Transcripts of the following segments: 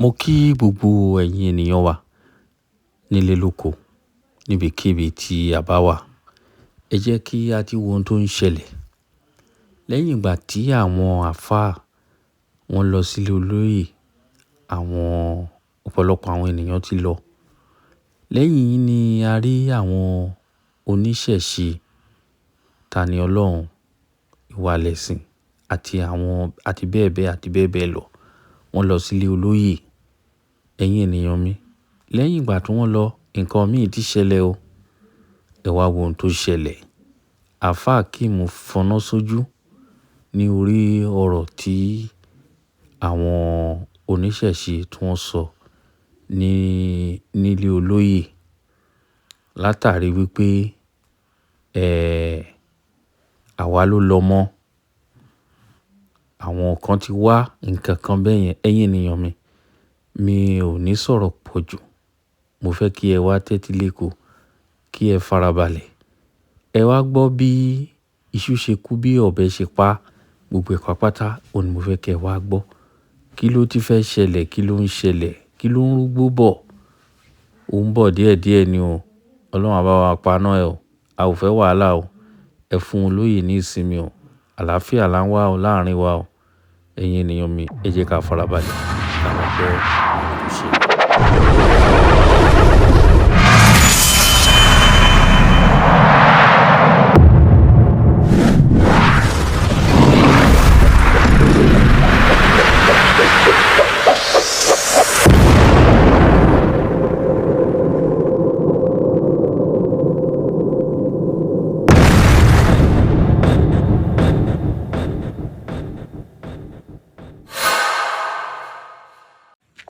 Mo kí gbogbo ẹ̀yin ènìyàn wa nílé lóko níbikíbi tí a bá wà. Ẹ jẹ́ kí a ti wo ohun tó ń ṣẹlẹ̀. Lẹ́yìn ìgbà tí àwọn àlfáà wọ́n lọ sílé olóyè, àwọn ọ̀pọ̀lọpọ̀ àwọn ènìyàn ti lọ. Lẹ́yìn yìí ni a rí àwọn oníṣẹ̀ṣe, Tani Ọlọ́run, ìwà lẹ̀sìn àti bẹ́ẹ̀ bẹ́ẹ̀ lọ. Wọ́n lọ sílé olóyè. Ẹ̀yin ènìyàn mi, lẹ́yìn ìgbà tí wọ́n lọ, nǹkan míì ti ṣẹlẹ̀ o. Ẹ wá wo ohun tó ṣẹlẹ̀. Àlfá Akeem fọná sójú ní orí ọ̀rọ̀ tí àwọn oníṣẹ̀ṣe tí wọ́n sọ nílé olóyè látàrí wípé àwa ló lọ mọ́. Àwọn kan ti wá nǹkan kan bẹ́yẹn. Ẹ̀yin ènìyàn mi, mi ò ní sọ̀rọ̀ pọ̀ jù. Mo fẹ́ kí ẹ wá tẹ́tí léko, kí ẹ farabalẹ̀. Ẹ wá gbọ́ bí iṣu ṣe kú, bí ọ̀bẹ ṣe pa, gbogbo ẹ̀ pátápátá. Òun ni mo fẹ́ kí ẹ wá gbọ́. Kí ló ti fẹ́ ṣẹlẹ̀? Kí ló ń ṣẹlẹ̀? Kí ló ń rúgbó bọ̀? Ó ń bọ̀ díẹ̀díẹ̀ ni o. Ọlọ́run á bá wa paná ẹ o. A ò fẹ́ wàhálà o. Ẹ fún olóyè ní ìsinmi o. Àlàáfíà là ń wá o láàrin wa o. Ẹ̀yin ènìyàn mi, ẹ jẹ́ ká farabalẹ̀. Ká máa gbọ́ ohun tó ṣẹlẹ̀.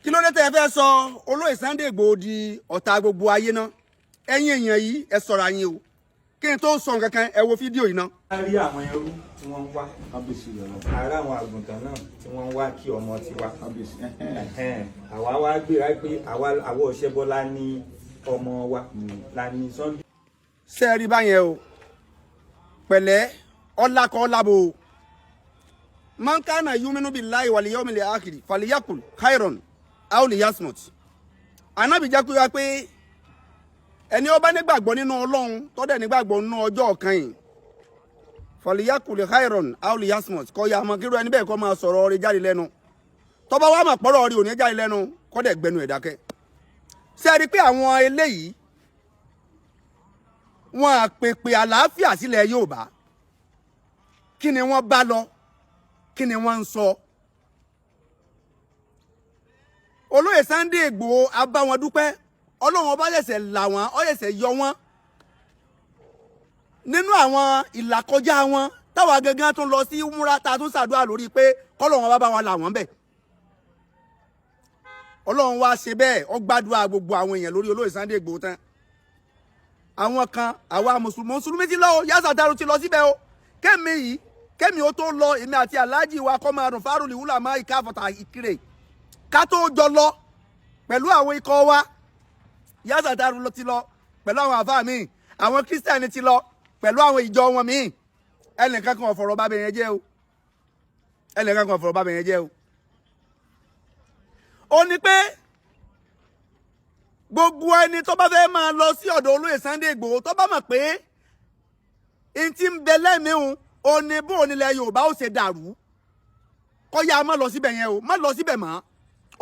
Kí ló dé tẹ́ ẹ fẹ́ sọ olóyè Sunday Igboho di ọ̀tá gbogbo ayé náà? Ẹ̀yin èèyàn yìí ẹ sọ̀rọ̀ àyìn o. Kí n tó sọ nǹkan kan, ẹ wo fídíò yìí náà. A rí àwọn ẹrú tí wọ́n ń wá kábíyèsí lọ́nà. Àárá àwọn àgùntàn náà tí wọ́n ń wá kí ọmọ ti wá kábíyèsí. Àwa wá gbéra pé àwa Ọ̀ṣẹ́bọ́lá ní ọmọ wa la ní Sunday. Ṣé ẹ rí báyẹn o? Pẹ̀lẹ́ ọlákọ ọlábo. Man kana yuminu billahi wal yawmil akhir falyakul khairan aw liyasmut. Ànábì jẹ́ kó yá pé ẹni ó bá nígbàgbọ́ nínú Ọlọ́run tó dẹ̀ nígbàgbọ́ nínú ọjọ́ kan yìí, falyakul khairan aw liyasmut, kó yá mọ́ kírú ẹni bẹ́ẹ̀ kó máa sọ̀rọ̀ rẹ̀ jáde lẹ́nu. Tó bá wá mà pọ̀rọ̀ rí ò ní jáde lẹ́nu, kó dẹ̀ gbẹnu ẹ̀ dákẹ́. Ṣé ẹ rí pé àwọn eléyìí wọ́n á pèpè àlàáfíà sílẹ̀ Yorùbá? Kí ni wọ́n bá lọ? Kí ni wọ́n ń sọ? Olóyè Sunday Igboho á bá wọn dúpẹ́. Ọlọ́run ọba ṣẹ̀ṣẹ̀ là wọ́n, ó ṣẹ̀ṣẹ̀ yọ wọ́n nínú àwọn ìlàkọjá wọn táwa gangan tún lọ sí múra tá a tún ṣàdúrà lórí pé kọ́lọ́run ọba bá wọn là wọ́n bẹ̀. Ọlọ́run wá ṣe bẹ́ẹ̀, ó gbàdúrà gbogbo àwọn èèyàn lórí olóyè Sunday Igboho tán. Àwọn kan àwa mùsùlùmí ti lọ o, Yasa Daru ti lọ síbẹ̀ o. Kẹ́mi ó tó lọ, èmi àti aláàjì wa kọ́ máa dùn fárúlì wúlà máa ìka àfọ̀tà ìkirè ká tó jọ lọ pẹ̀lú àwọn ikọ̀ wa. Yasa Daru ti lọ pẹ̀lú àwọn àfáà míì, àwọn kírísítẹ́nì ti lọ pẹ̀lú àwọn ìjọ wọn míì. Ẹnìkan kan ò fọ̀rọ̀ bá bẹ̀yẹn jẹ́ o. Ẹnìkan kan ò fọ̀rọ̀ bá bẹ̀yẹn jẹ́ o. Ó ní pé gbogbo ẹni tó bá fẹ́ máa lọ sí ọ̀dọ̀ olóyè Sunday Igboho tó bá mọ̀ pé n ti ń bẹ lẹ́mìí ó ní bó onílẹ̀ Yorùbá ó ṣe dàrú, kó yá má lọ síbẹ̀ yẹn o, má lọ síbẹ̀ mọ́.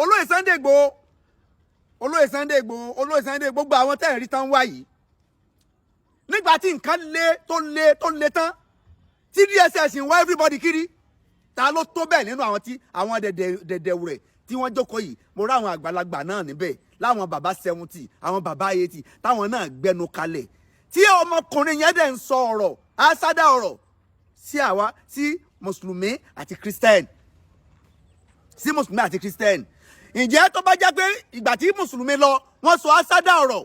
Olóyè Sunday Igboho, olóyè Sunday Igboho, olóyè Sunday Igboho, gbogbo àwọn tẹ́ẹ̀rí tán wá yìí. Nígbà tí nǹkan tó le tán, tí DSS ń wá everybody kiri, ta ló tó bẹ́ẹ̀ nínú àwọn dẹ̀dẹ̀wù rẹ̀ tí wọ́n jókòó yìí? Mo rí àwọn àgbàlagbà náà níbẹ̀, láwọn bàbá 70, àwọn bàbá 80, táwọn náà gbẹnu kalẹ̀. Tí ọmọkùnrin yẹn dẹ̀ ń sọ ọ̀rọ̀, àsádà ọ̀rọ̀ sí mùsùlùmí àti kírísítẹ́nì. Sí mùsùlùmí àti kírísítẹ́nì. Ǹjẹ́ tó bá jẹ́ pé ìgbà tí mùsùlùmí lọ, wọ́n sọ àsádà ọ̀rọ̀.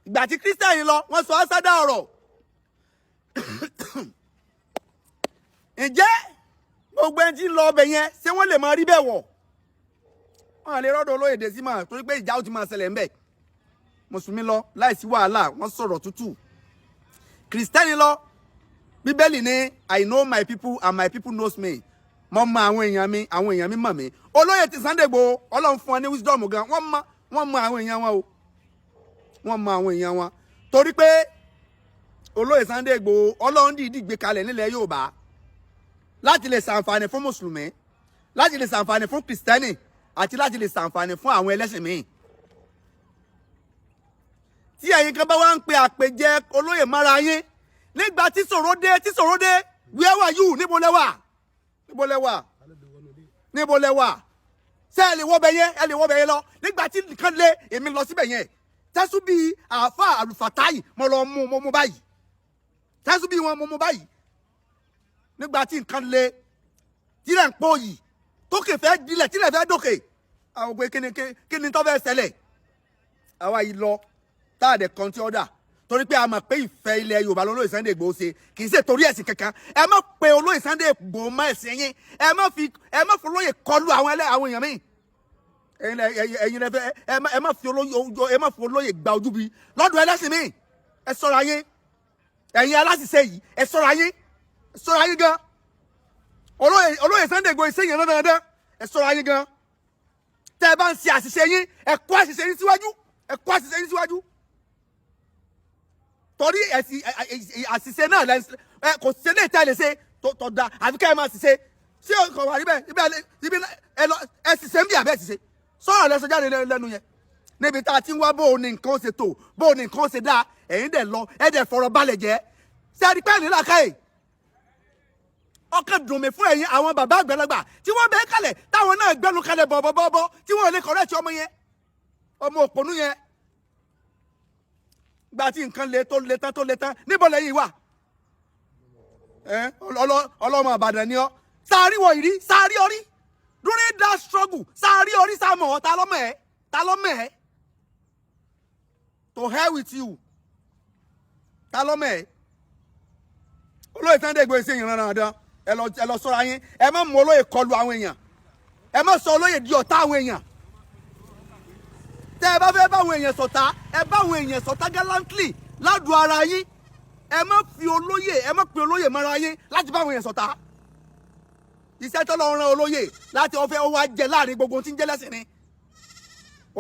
Ìgbà tí kírísítẹ́nì lọ, wọ́n sọ àsádà ọ̀rọ̀. Ǹjẹ́ gbogbo ẹni tí ń lọ ọbẹ̀ yẹn ṣé wọ́n lè máa rí bẹ́ẹ̀ wọ̀? Wọ́n lè rọ́dọ̀ olóyè dé sí máa, torí pé ìjà ó ti máa ṣẹlẹ̀ ń bẹ̀. Mùsùlùmí lọ láìsí wàhálà, wọ́n sọ̀rọ̀ tútù. Kírísítẹ́nì lọ, Bíbélì ní I know my people and my people knows me. mo mọ àwọn èèyàn mi mọ̀ mí olóyè ti Sunday Igboho Ọlọ́run fún wọn ní wisdom gan wọ́n mọ àwọn èèyàn wọn o wọ́n mọ àwọn èèyàn wọn torí pé olóyè Sunday Igboho Ọlọ́run dìídì gbé kalẹ̀ nílẹ̀ Yorùbá láti lè ṣàǹfààní fún mùsùlùmí láti lè ṣàǹfààní fún kìrìsìtẹ́nì àti láti lè ṣàǹfààní fún àwọn ẹlẹ́sìn míì tí ẹ̀yin kan bá wá ń pe àpèjẹ olóyè mára yín nígbà tí ṣòro dé where were you níbo lẹ́wà ṣé ẹ lè wọ́ bẹ yẹn lọ nígbà tí nǹkan lé èmi lọ síbẹ̀ yẹn tẹ́sù bíi àáfà àlùfàtáyì mo lọ mú báyìí tẹ́sù bíi wọn mú báyìí nígbà tí nǹkan lé tílẹ̀ ń pọ̀ yìí tókè fẹ́ dilẹ̀ tílẹ̀ fẹ́ dókè àwọn pé kí ni tó fẹ́ ṣẹlẹ̀ àwa yìí lọ táàdẹ̀ kan tí ó dà torí pé a mọ̀ pé ìfẹ́ ilẹ̀ Yorùbá lọ́lọ́yè Sunday Igboho ṣe kì í ṣe torí ẹ̀sìn kankan ẹ má pe olóyè Sunday Igboho mọ́ ẹ̀sìn yín ẹ má fi olóyè kọlu àwọn èèyàn míì ẹ̀yin lẹ́fẹ́ ẹ má fi olóyè gba ojú bi lọ́dún ẹlẹ́sìn míì ẹ ṣọ́ra yín ẹ̀yin aláṣìṣe yìí ẹ ṣọ́ra yín gan olóyè Sunday Igboho ṣe yẹn dandan ẹ ṣọ́ra yín gan tẹ́ ẹ bá ń ṣe àṣìṣe yín ẹ kó àṣìṣe yín síwájú torí àṣìṣe náà kò ṣe lè tẹ́lẹ̀ ṣe tó da àfi kẹ́ ẹ máa ṣìṣe ṣé ọkọ̀ wà níbẹ̀ ibi ẹ ṣìṣe ń bí àbẹ́ ṣìṣe sọ̀rọ̀ lẹ́sọ jáde lẹ́nu yẹn níbi tá a ti ń wá bó o ní nǹkan ṣe tó bó o ní nǹkan ṣe dáa ẹ̀yin dẹ̀ lọ ẹ̀ dẹ̀ fọ̀rọ̀ balẹ̀ jẹ́ ṣé ẹ rí pẹ́ẹ́nì làkàyè ọkàn dùn mí fún ẹ̀yin àwọn bàbá àgbàlagbà tí wọ́n bẹ́ẹ̀ kalẹ̀ táwọn náà gbẹ́nu kalẹ̀ bọ̀bọ̀bọ̀ tí wọ́n lè kọ̀rẹ́ẹ̀tì ọmọ yẹn ọmọ òpònú yẹn gba tí nǹkan le tó le tán níbo lẹ́yìn wà ọlọ́mọ Ìbàdàn ni ọ́ sáárí wọ ìrí sáárí orí during that struggle sáárí orí sáàmù ọ̀ ta lọ́mọ ẹ̀ to hell with you ta lọ́mọ ẹ̀ olóyè Sunday Igboho ṣe ìran náà dán ẹ lọ sọ́ra yín ẹ má mú olóyè kọlu àwọn èèyàn ẹ má sọ olóyè di ọ̀tá àwọn èèyàn tẹ́ ẹ bá fẹ́ báwọn èèyàn ṣọ̀tá ẹ báwọn èèyàn ṣọ̀tá gallantly ládùú ara yín ẹ má pe olóyè mọ́ra yín láti báwọn èèyàn ṣọ̀tá iṣẹ́ tó lọ ran olóyè láti ọfẹ́ ó wá jẹ láàrin gbogbo ohun tí ń jẹ́ lẹ́sìn ni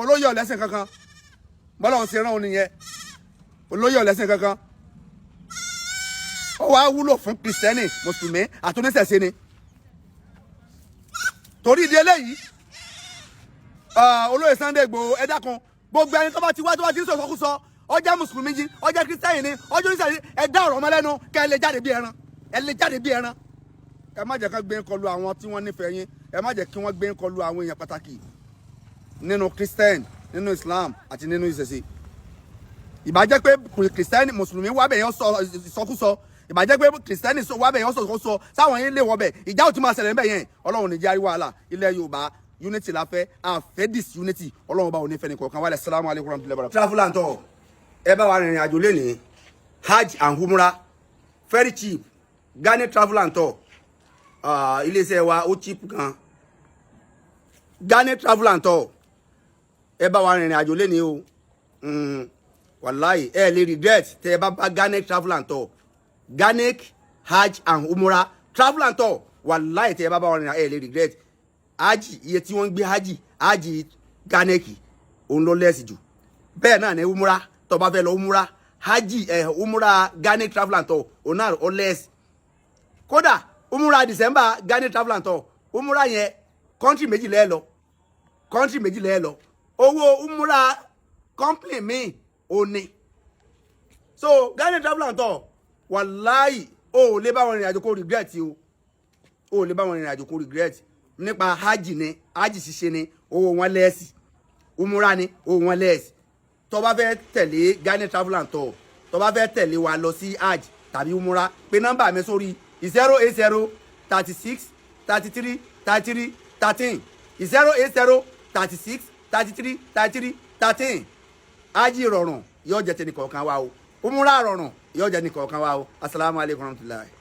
olóyè ọ̀lẹ́sìn kankan bọ́lá òun ṣe rán òun nìyẹn olóyè ọ̀lẹ́sìn kankan ó wá wúlò fún kìrìsìtẹ́nì mùsùlùmí àtúnṣẹ̀ṣe ni torí ìdí eléyìí olóyè Sunday Igboho ẹ dákun gbogbo ẹni tó bá ti ń sọ̀sọ́kúsọ ọjà mùsùlùmí jí ọjà kìrìsìtẹ́nì ni ọjọ́ oníṣẹ́ ẹ dá ọ̀rọ̀ ọmọ lẹ́nu kẹ́ ẹ lè jáde bí ẹran ẹ má jẹ́ kí wọ́n gbé ń kọlu àwọn tí wọ́n nífẹ̀ẹ́ yín ẹ má jẹ́ kí wọ́n gbé ń kọlu àwọn èèyàn pàtàkì nínú Christian nínú Islam àti nínú Isese ìbàjẹ́ pé kìrìsìtẹ́nì mùsùlùmí wà bẹ̀ yẹn sọkúsọ ìbàjẹ́ pé kìrìsìtẹ́nì wà bẹ̀ yẹn sọkúsọ sáwọn yín lè wọ bẹ̀ ìjà ò ti máa ṣẹlẹ̀ ń bẹ̀ yẹn Ọlọ́run ní jẹ́ àríwá àlà ilẹ̀ Yorùbá unity la fẹ́ àfẹ́ disunity Ọlọ́run bá ò ní fẹ́ ní kọ̀ọ̀kan wálẹ̀ salamu alaykum warahmatullahi wabarakatuh. travel and tour ẹ bá wa rìnrìn àjò lẹ́nìí hajj and umrah very cheap Ghana travel and tour iléeṣẹ́ wa ó cheap gan Ghana travel and tour ẹ bá wa rìnrìn àjò lẹ́nìí o wàláì ẹ lè regret tẹ ẹ bá Ghana travel and tour Ghana hajj and umrah travel and tour wàláì tẹ ẹ bá wa rìnrìn ẹ lè regret hajj iye tí wọ́n ń gbé hajj Ghana kì òun ló lẹ́sìn jù bẹ́ẹ̀ náà ní umrah tó bá fẹ́ lọ umrah hajj umrah Ghana travel and tour òun náà ó lẹ́sìn kódà umrah December Ghana travel and tour umrah yẹn country méjì lẹ́ẹ̀ lọ owó umrah company mi ò ní so Ghana travel and tour wàláì o lè bá wọn rìnrìn àjò kó regret o lè bá wọn rìnrìn àjò kó regret nípa hajj ṣíṣe ni owó wọn lẹ́ẹ̀sì umrah ni owó wọn lẹ́ẹ̀sì tó bá fẹ́ tẹ̀lé Ghana travel and tour tó bá fẹ́ tẹ̀lé wa lọ sí hajj tàbí umrah pé nọ́mbà mi sórí 080 36 33 33 13 080 36 33 33 13 hajj rọrùn yóò jẹ́ tẹnìkọ̀ọ̀kan wa o umrah rọrùn yóò jẹ́ tẹnìkọ̀ọ̀kan wa o assalamu alaikum warahmatullahi.